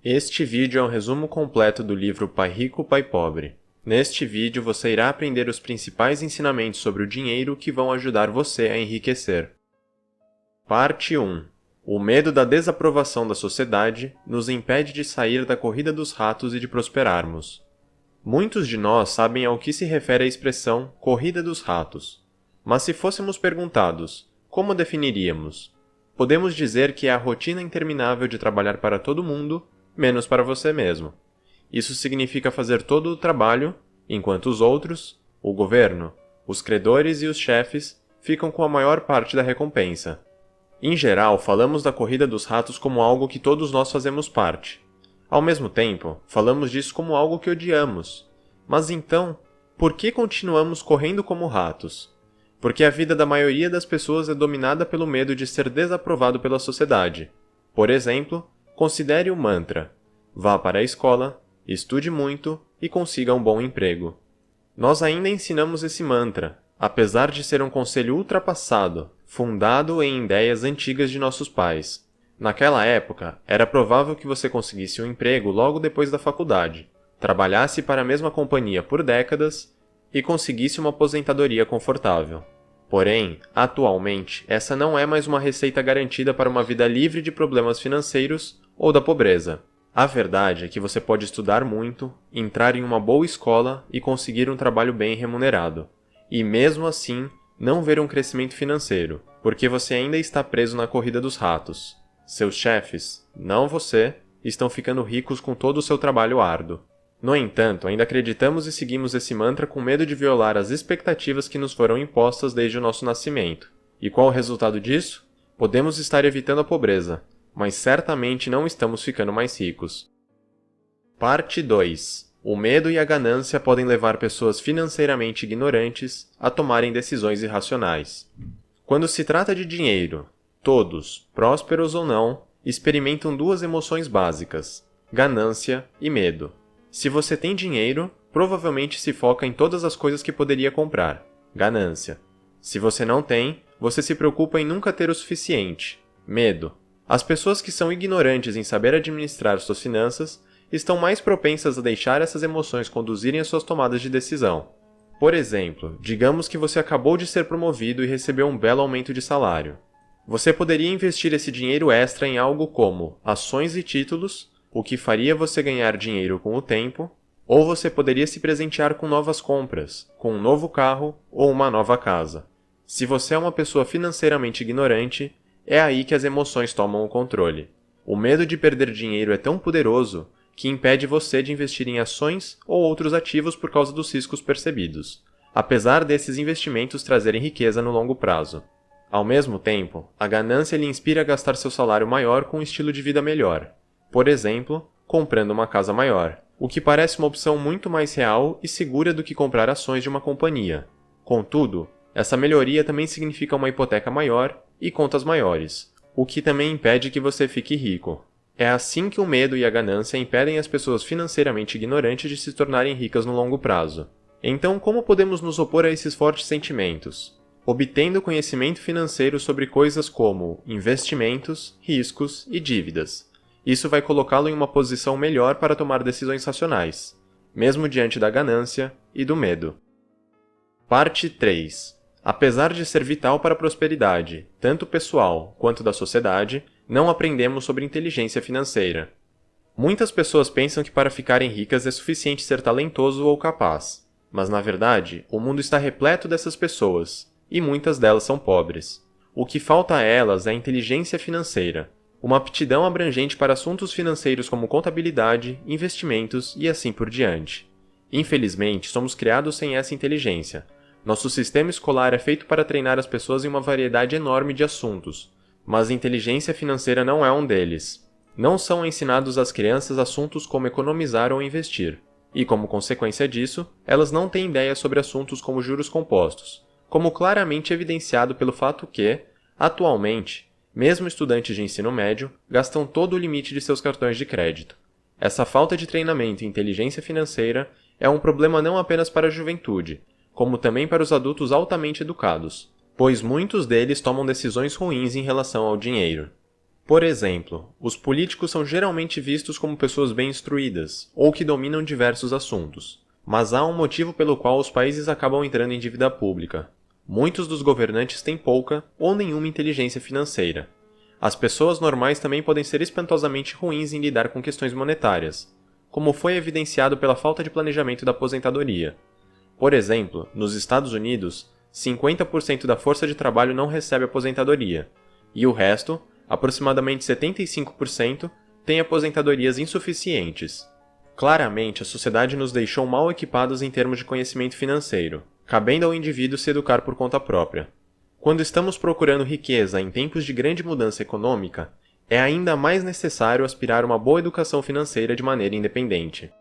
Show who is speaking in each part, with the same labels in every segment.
Speaker 1: Este vídeo é um resumo completo do livro Pai Rico, Pai Pobre. Neste vídeo você irá aprender os principais ensinamentos sobre o dinheiro que vão ajudar você a enriquecer. Parte 1. O medo da desaprovação da sociedade nos impede de sair da corrida dos ratos e de prosperarmos. Muitos de nós sabem ao que se refere a expressão corrida dos ratos. Mas se fôssemos perguntados, como definiríamos? Podemos dizer que é a rotina interminável de trabalhar para todo mundo, menos para você mesmo. Isso significa fazer todo o trabalho, enquanto os outros, o governo, os credores e os chefes ficam com a maior parte da recompensa. Em geral, falamos da corrida dos ratos como algo que todos nós fazemos parte. Ao mesmo tempo, falamos disso como algo que odiamos. Mas então, por que continuamos correndo como ratos? Porque a vida da maioria das pessoas é dominada pelo medo de ser desaprovado pela sociedade. Por exemplo, considere o mantra: vá para a escola, estude muito e consiga um bom emprego. Nós ainda ensinamos esse mantra, apesar de ser um conselho ultrapassado, fundado em ideias antigas de nossos pais. Naquela época, era provável que você conseguisse um emprego logo depois da faculdade, trabalhasse para a mesma companhia por décadas e conseguisse uma aposentadoria confortável. Porém, atualmente, essa não é mais uma receita garantida para uma vida livre de problemas financeiros ou da pobreza. A verdade é que você pode estudar muito, entrar em uma boa escola e conseguir um trabalho bem remunerado. E mesmo assim, não ver um crescimento financeiro, porque você ainda está preso na corrida dos ratos. Seus chefes, não você, estão ficando ricos com todo o seu trabalho árduo. No entanto, ainda acreditamos e seguimos esse mantra com medo de violar as expectativas que nos foram impostas desde o nosso nascimento. E qual o resultado disso? Podemos estar evitando a pobreza, mas certamente não estamos ficando mais ricos. Parte 2. O medo e a ganância podem levar pessoas financeiramente ignorantes a tomarem decisões irracionais. Quando se trata de dinheiro, todos, prósperos ou não, experimentam duas emoções básicas: ganância e medo. Se você tem dinheiro, provavelmente se foca em todas as coisas que poderia comprar. Ganância. Se você não tem, você se preocupa em nunca ter o suficiente. Medo. As pessoas que são ignorantes em saber administrar suas finanças estão mais propensas a deixar essas emoções conduzirem as suas tomadas de decisão. Por exemplo, digamos que você acabou de ser promovido e recebeu um belo aumento de salário. Você poderia investir esse dinheiro extra em algo como ações e títulos, o que faria você ganhar dinheiro com o tempo, ou você poderia se presentear com novas compras, com um novo carro ou uma nova casa. Se você é uma pessoa financeiramente ignorante, é aí que as emoções tomam o controle. O medo de perder dinheiro é tão poderoso que impede você de investir em ações ou outros ativos por causa dos riscos percebidos, apesar desses investimentos trazerem riqueza no longo prazo. Ao mesmo tempo, a ganância lhe inspira a gastar seu salário maior com um estilo de vida melhor. Por exemplo, comprando uma casa maior, o que parece uma opção muito mais real e segura do que comprar ações de uma companhia. Contudo, essa melhoria também significa uma hipoteca maior e contas maiores, o que também impede que você fique rico. É assim que o medo e a ganância impedem as pessoas financeiramente ignorantes de se tornarem ricas no longo prazo. Então, como podemos nos opor a esses fortes sentimentos? Obtendo conhecimento financeiro sobre coisas como investimentos, riscos e dívidas. Isso vai colocá-lo em uma posição melhor para tomar decisões racionais, mesmo diante da ganância e do medo. Parte 3. Apesar de ser vital para a prosperidade, tanto pessoal quanto da sociedade, não aprendemos sobre inteligência financeira. Muitas pessoas pensam que para ficarem ricas é suficiente ser talentoso ou capaz, mas na verdade, o mundo está repleto dessas pessoas, e muitas delas são pobres. O que falta a elas é a inteligência financeira, uma aptidão abrangente para assuntos financeiros como contabilidade, investimentos e assim por diante. Infelizmente, somos criados sem essa inteligência. Nosso sistema escolar é feito para treinar as pessoas em uma variedade enorme de assuntos, mas inteligência financeira não é um deles. Não são ensinados às crianças assuntos como economizar ou investir, e como consequência disso, elas não têm ideia sobre assuntos como juros compostos, como claramente evidenciado pelo fato que, atualmente, mesmo estudantes de ensino médio gastam todo o limite de seus cartões de crédito. Essa falta de treinamento em inteligência financeira é um problema não apenas para a juventude, como também para os adultos altamente educados, pois muitos deles tomam decisões ruins em relação ao dinheiro. Por exemplo, os políticos são geralmente vistos como pessoas bem instruídas, ou que dominam diversos assuntos. Mas há um motivo pelo qual os países acabam entrando em dívida pública. Muitos dos governantes têm pouca ou nenhuma inteligência financeira. As pessoas normais também podem ser espantosamente ruins em lidar com questões monetárias, como foi evidenciado pela falta de planejamento da aposentadoria. Por exemplo, nos Estados Unidos, 50% da força de trabalho não recebe aposentadoria, e o resto, aproximadamente 75%, tem aposentadorias insuficientes. Claramente, a sociedade nos deixou mal equipados em termos de conhecimento financeiro, cabendo ao indivíduo se educar por conta própria. Quando estamos procurando riqueza em tempos de grande mudança econômica, é ainda mais necessário aspirar a uma boa educação financeira de maneira independente.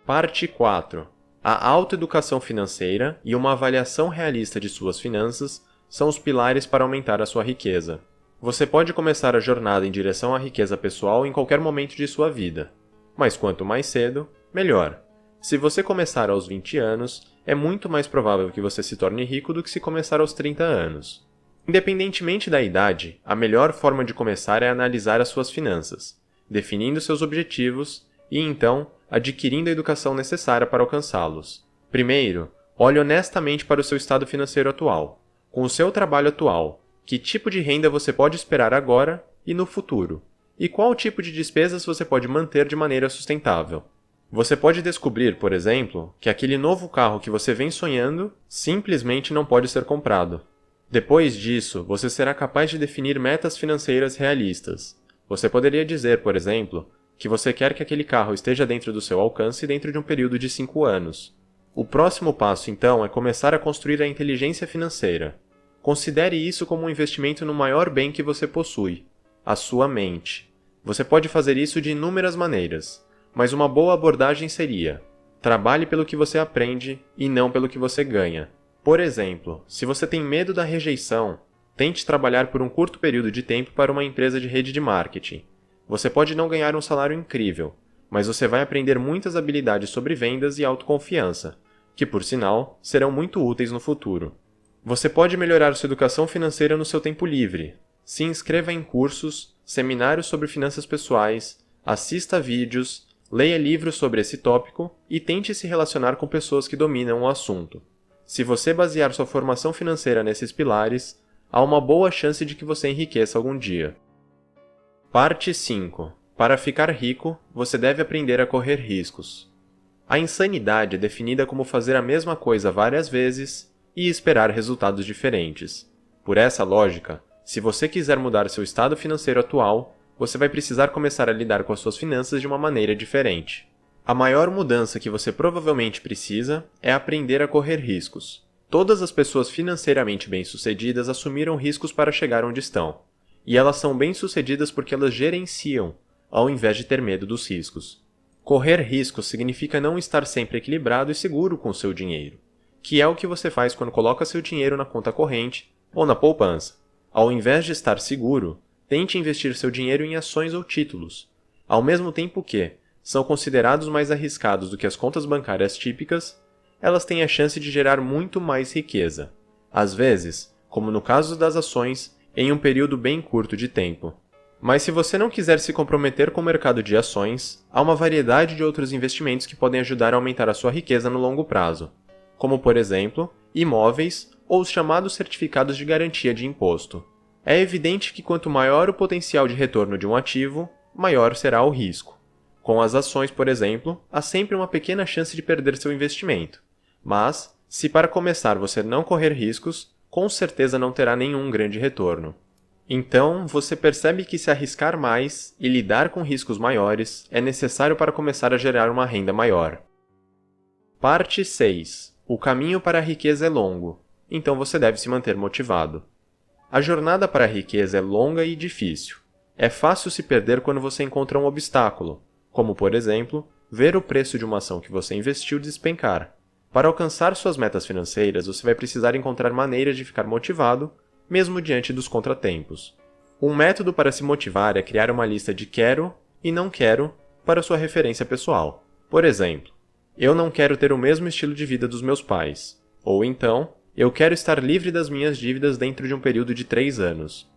Speaker 1: Parte 4. A autoeducação financeira e uma avaliação realista de suas finanças são os pilares para aumentar a sua riqueza. Você pode começar a jornada em direção à riqueza pessoal em qualquer momento de sua vida. Mas quanto mais cedo, melhor. Se você começar aos 20 anos, é muito mais provável que você se torne rico do que se começar aos 30 anos. Independentemente da idade, a melhor forma de começar é analisar as suas finanças, definindo seus objetivos e, então, adquirindo a educação necessária para alcançá-los. Primeiro, olhe honestamente para o seu estado financeiro atual. Com o seu trabalho atual, que tipo de renda você pode esperar agora e no futuro? E qual tipo de despesas você pode manter de maneira sustentável? Você pode descobrir, por exemplo, que aquele novo carro que você vem sonhando simplesmente não pode ser comprado. Depois disso, você será capaz de definir metas financeiras realistas. Você poderia dizer, por exemplo, que você quer que aquele carro esteja dentro do seu alcance dentro de um período de 5 anos. O próximo passo, então, é começar a construir a inteligência financeira. Considere isso como um investimento no maior bem que você possui, a sua mente. Você pode fazer isso de inúmeras maneiras, mas uma boa abordagem seria: trabalhe pelo que você aprende e não pelo que você ganha. Por exemplo, se você tem medo da rejeição, tente trabalhar por um curto período de tempo para uma empresa de rede de marketing. Você pode não ganhar um salário incrível, mas você vai aprender muitas habilidades sobre vendas e autoconfiança, que, por sinal, serão muito úteis no futuro. Você pode melhorar sua educação financeira no seu tempo livre. Se inscreva em cursos, seminários sobre finanças pessoais, assista a vídeos, leia livros sobre esse tópico e tente se relacionar com pessoas que dominam o assunto. Se você basear sua formação financeira nesses pilares, há uma boa chance de que você enriqueça algum dia. Parte 5. Para ficar rico, você deve aprender a correr riscos. A insanidade é definida como fazer a mesma coisa várias vezes e esperar resultados diferentes. Por essa lógica, se você quiser mudar seu estado financeiro atual, você vai precisar começar a lidar com as suas finanças de uma maneira diferente. A maior mudança que você provavelmente precisa é aprender a correr riscos. Todas as pessoas financeiramente bem-sucedidas assumiram riscos para chegar onde estão. E elas são bem-sucedidas porque elas gerenciam, ao invés de ter medo dos riscos. Correr riscos significa não estar sempre equilibrado e seguro com o seu dinheiro, que é o que você faz quando coloca seu dinheiro na conta corrente ou na poupança. Ao invés de estar seguro, tente investir seu dinheiro em ações ou títulos, ao mesmo tempo que são considerados mais arriscados do que as contas bancárias típicas, elas têm a chance de gerar muito mais riqueza. Às vezes, como no caso das ações, em um período bem curto de tempo. Mas se você não quiser se comprometer com o mercado de ações, há uma variedade de outros investimentos que podem ajudar a aumentar a sua riqueza no longo prazo, como, por exemplo, imóveis ou os chamados certificados de garantia de imposto. É evidente que quanto maior o potencial de retorno de um ativo, maior será o risco. Com as ações, por exemplo, há sempre uma pequena chance de perder seu investimento. Mas, se para começar você não correr riscos, com certeza não terá nenhum grande retorno. Então, você percebe que se arriscar mais e lidar com riscos maiores é necessário para começar a gerar uma renda maior. Parte 6. O caminho para a riqueza é longo, então você deve se manter motivado. A jornada para a riqueza é longa e difícil. É fácil se perder quando você encontra um obstáculo, como, por exemplo, ver o preço de uma ação que você investiu despencar. Para alcançar suas metas financeiras, você vai precisar encontrar maneiras de ficar motivado, mesmo diante dos contratempos. Um método para se motivar é criar uma lista de quero e não quero para sua referência pessoal. Por exemplo, eu não quero ter o mesmo estilo de vida dos meus pais. Ou então, eu quero estar livre das minhas dívidas dentro de um período de 3 anos.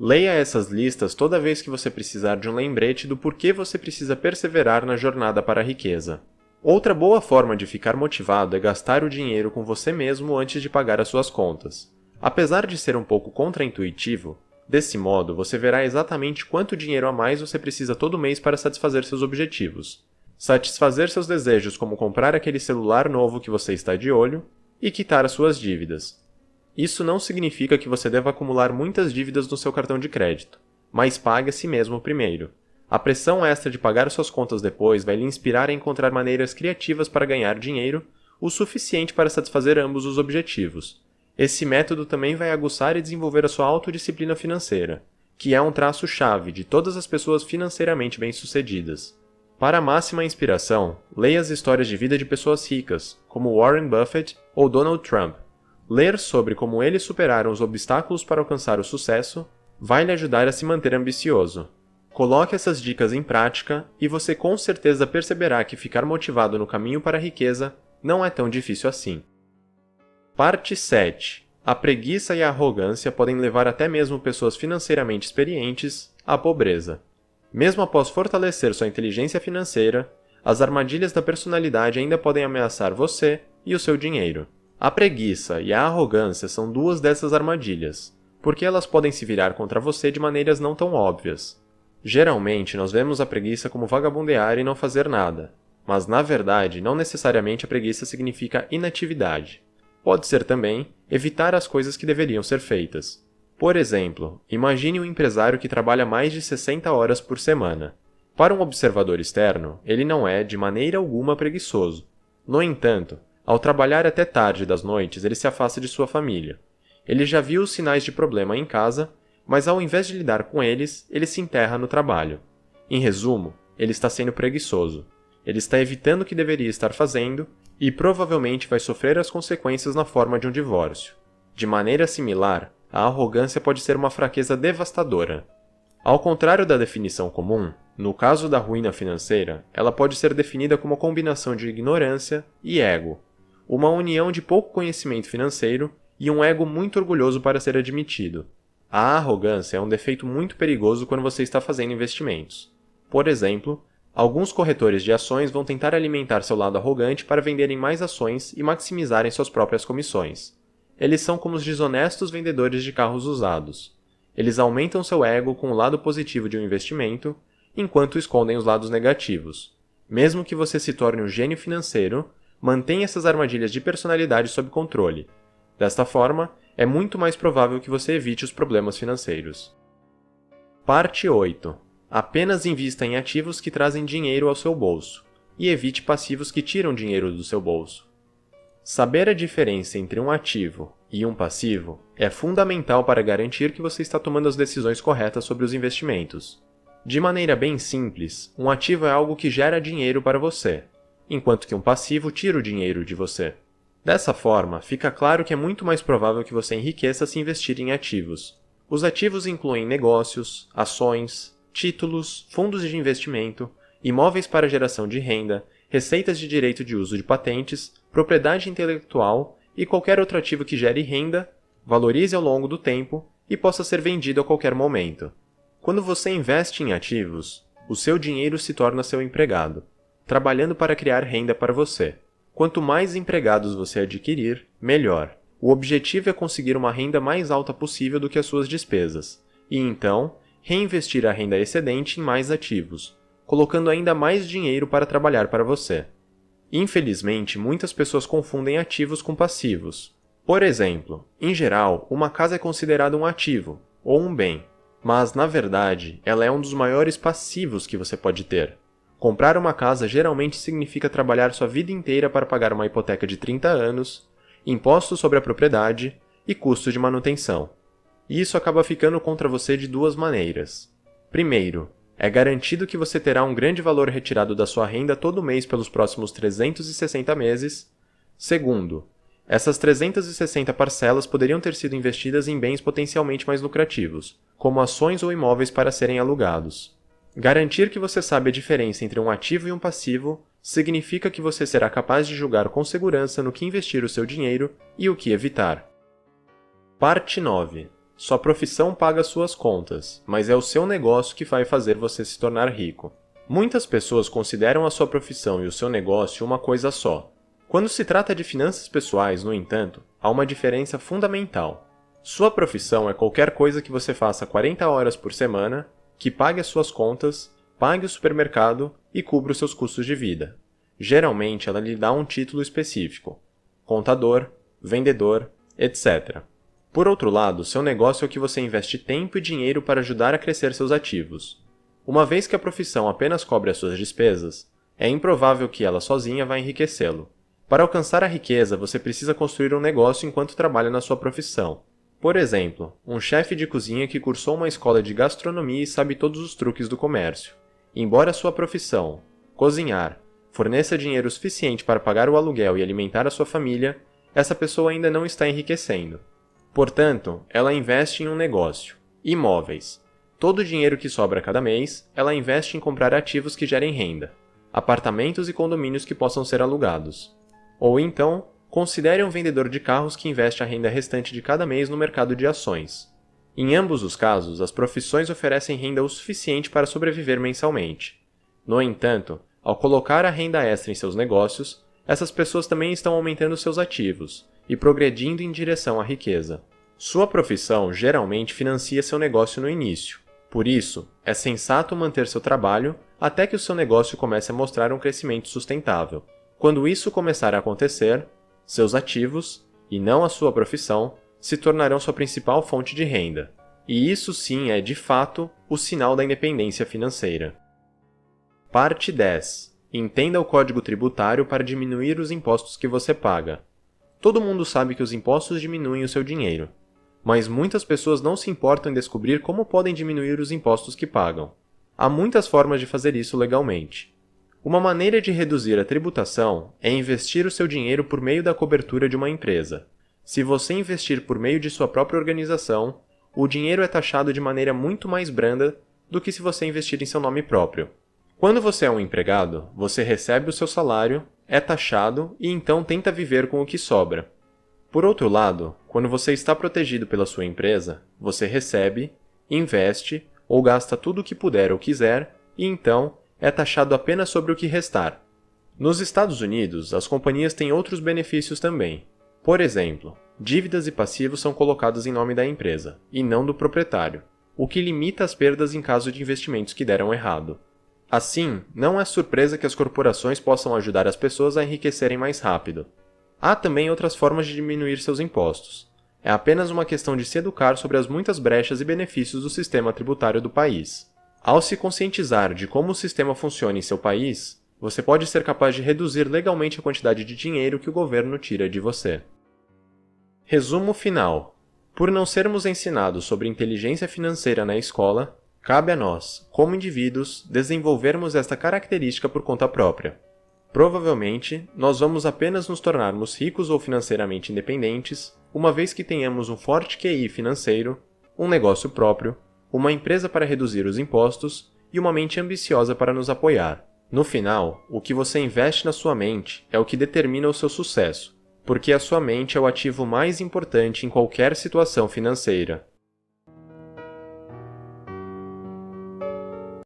Speaker 1: Leia essas listas toda vez que você precisar de um lembrete do porquê você precisa perseverar na jornada para a riqueza. Outra boa forma de ficar motivado é gastar o dinheiro com você mesmo antes de pagar as suas contas. Apesar de ser um pouco contraintuitivo, desse modo você verá exatamente quanto dinheiro a mais você precisa todo mês para satisfazer seus objetivos. Satisfazer seus desejos como comprar aquele celular novo que você está de olho e quitar as suas dívidas. Isso não significa que você deva acumular muitas dívidas no seu cartão de crédito, mas pague a si mesmo primeiro. A pressão extra de pagar suas contas depois vai lhe inspirar a encontrar maneiras criativas para ganhar dinheiro, o suficiente para satisfazer ambos os objetivos. Esse método também vai aguçar e desenvolver a sua autodisciplina financeira, que é um traço-chave de todas as pessoas financeiramente bem-sucedidas. Para máxima inspiração, leia as histórias de vida de pessoas ricas, como Warren Buffett ou Donald Trump. Ler sobre como eles superaram os obstáculos para alcançar o sucesso vai lhe ajudar a se manter ambicioso. Coloque essas dicas em prática e você com certeza perceberá que ficar motivado no caminho para a riqueza não é tão difícil assim. Parte 7. A preguiça e a arrogância podem levar até mesmo pessoas financeiramente experientes à pobreza. Mesmo após fortalecer sua inteligência financeira, as armadilhas da personalidade ainda podem ameaçar você e o seu dinheiro. A preguiça e a arrogância são duas dessas armadilhas, porque elas podem se virar contra você de maneiras não tão óbvias. Geralmente, nós vemos a preguiça como vagabundear e não fazer nada, mas na verdade, não necessariamente a preguiça significa inatividade. Pode ser também evitar as coisas que deveriam ser feitas. Por exemplo, imagine um empresário que trabalha mais de 60 horas por semana. Para um observador externo, ele não é, de maneira alguma, preguiçoso. No entanto, ao trabalhar até tarde das noites, ele se afasta de sua família. Ele já viu os sinais de problema em casa, mas ao invés de lidar com eles, ele se enterra no trabalho. Em resumo, ele está sendo preguiçoso. Ele está evitando o que deveria estar fazendo e provavelmente vai sofrer as consequências na forma de um divórcio. De maneira similar, a arrogância pode ser uma fraqueza devastadora. Ao contrário da definição comum, no caso da ruína financeira, ela pode ser definida como a combinação de ignorância e ego, uma união de pouco conhecimento financeiro e um ego muito orgulhoso para ser admitido. A arrogância é um defeito muito perigoso quando você está fazendo investimentos. Por exemplo, alguns corretores de ações vão tentar alimentar seu lado arrogante para venderem mais ações e maximizarem suas próprias comissões. Eles são como os desonestos vendedores de carros usados. Eles aumentam seu ego com o lado positivo de um investimento, enquanto escondem os lados negativos. Mesmo que você se torne um gênio financeiro, mantenha essas armadilhas de personalidade sob controle. Desta forma, é muito mais provável que você evite os problemas financeiros. Parte 8. Apenas invista em ativos que trazem dinheiro ao seu bolso, e evite passivos que tiram dinheiro do seu bolso. Saber a diferença entre um ativo e um passivo é fundamental para garantir que você está tomando as decisões corretas sobre os investimentos. De maneira bem simples, um ativo é algo que gera dinheiro para você, enquanto que um passivo tira o dinheiro de você. Dessa forma, fica claro que é muito mais provável que você enriqueça se investir em ativos. Os ativos incluem negócios, ações, títulos, fundos de investimento, imóveis para geração de renda, receitas de direito de uso de patentes, propriedade intelectual e qualquer outro ativo que gere renda, valorize ao longo do tempo e possa ser vendido a qualquer momento. Quando você investe em ativos, o seu dinheiro se torna seu empregado, trabalhando para criar renda para você. Quanto mais empregados você adquirir, melhor. O objetivo é conseguir uma renda mais alta possível do que as suas despesas, e então, reinvestir a renda excedente em mais ativos, colocando ainda mais dinheiro para trabalhar para você. Infelizmente, muitas pessoas confundem ativos com passivos. Por exemplo, em geral, uma casa é considerada um ativo, ou um bem, mas, na verdade, ela é um dos maiores passivos que você pode ter. Comprar uma casa geralmente significa trabalhar sua vida inteira para pagar uma hipoteca de 30 anos, impostos sobre a propriedade e custo de manutenção. E isso acaba ficando contra você de duas maneiras. Primeiro, é garantido que você terá um grande valor retirado da sua renda todo mês pelos próximos 360 meses. Segundo, essas 360 parcelas poderiam ter sido investidas em bens potencialmente mais lucrativos, como ações ou imóveis para serem alugados. Garantir que você sabe a diferença entre um ativo e um passivo significa que você será capaz de julgar com segurança no que investir o seu dinheiro e o que evitar. Parte 9. Sua profissão paga suas contas, mas é o seu negócio que vai fazer você se tornar rico. Muitas pessoas consideram a sua profissão e o seu negócio uma coisa só. Quando se trata de finanças pessoais, no entanto, há uma diferença fundamental. Sua profissão é qualquer coisa que você faça 40 horas por semana, que pague as suas contas, pague o supermercado e cubra os seus custos de vida. Geralmente, ela lhe dá um título específico: contador, vendedor, etc. Por outro lado, seu negócio é o que você investe tempo e dinheiro para ajudar a crescer seus ativos. Uma vez que a profissão apenas cobre as suas despesas, é improvável que ela sozinha vá enriquecê-lo. Para alcançar a riqueza, você precisa construir um negócio enquanto trabalha na sua profissão. Por exemplo, um chefe de cozinha que cursou uma escola de gastronomia e sabe todos os truques do comércio. Embora sua profissão, cozinhar, forneça dinheiro suficiente para pagar o aluguel e alimentar a sua família, essa pessoa ainda não está enriquecendo. Portanto, ela investe em um negócio, imóveis. Todo o dinheiro que sobra cada mês, ela investe em comprar ativos que gerem renda, apartamentos e condomínios que possam ser alugados. Ou então, considere um vendedor de carros que investe a renda restante de cada mês no mercado de ações. Em ambos os casos, as profissões oferecem renda o suficiente para sobreviver mensalmente. No entanto, ao colocar a renda extra em seus negócios, essas pessoas também estão aumentando seus ativos e progredindo em direção à riqueza. Sua profissão geralmente financia seu negócio no início. Por isso, é sensato manter seu trabalho até que o seu negócio comece a mostrar um crescimento sustentável. Quando isso começar a acontecer, seus ativos, e não a sua profissão, se tornarão sua principal fonte de renda. E isso sim é, de fato, o sinal da independência financeira. Parte 10. Entenda o Código Tributário para diminuir os impostos que você paga. Todo mundo sabe que os impostos diminuem o seu dinheiro, mas muitas pessoas não se importam em descobrir como podem diminuir os impostos que pagam. Há muitas formas de fazer isso legalmente. Uma maneira de reduzir a tributação é investir o seu dinheiro por meio da cobertura de uma empresa. Se você investir por meio de sua própria organização, o dinheiro é taxado de maneira muito mais branda do que se você investir em seu nome próprio. Quando você é um empregado, você recebe o seu salário, é taxado e então tenta viver com o que sobra. Por outro lado, quando você está protegido pela sua empresa, você recebe, investe ou gasta tudo o que puder ou quiser e então é taxado apenas sobre o que restar. Nos Estados Unidos, as companhias têm outros benefícios também. Por exemplo, dívidas e passivos são colocados em nome da empresa, e não do proprietário, o que limita as perdas em caso de investimentos que deram errado. Assim, não é surpresa que as corporações possam ajudar as pessoas a enriquecerem mais rápido. Há também outras formas de diminuir seus impostos. É apenas uma questão de se educar sobre as muitas brechas e benefícios do sistema tributário do país. Ao se conscientizar de como o sistema funciona em seu país, você pode ser capaz de reduzir legalmente a quantidade de dinheiro que o governo tira de você. Resumo final. Por não sermos ensinados sobre inteligência financeira na escola, cabe a nós, como indivíduos, desenvolvermos esta característica por conta própria. Provavelmente, nós vamos apenas nos tornarmos ricos ou financeiramente independentes, uma vez que tenhamos um forte QI financeiro, um negócio próprio, uma empresa para reduzir os impostos e uma mente ambiciosa para nos apoiar. No final, o que você investe na sua mente é o que determina o seu sucesso, porque a sua mente é o ativo mais importante em qualquer situação financeira.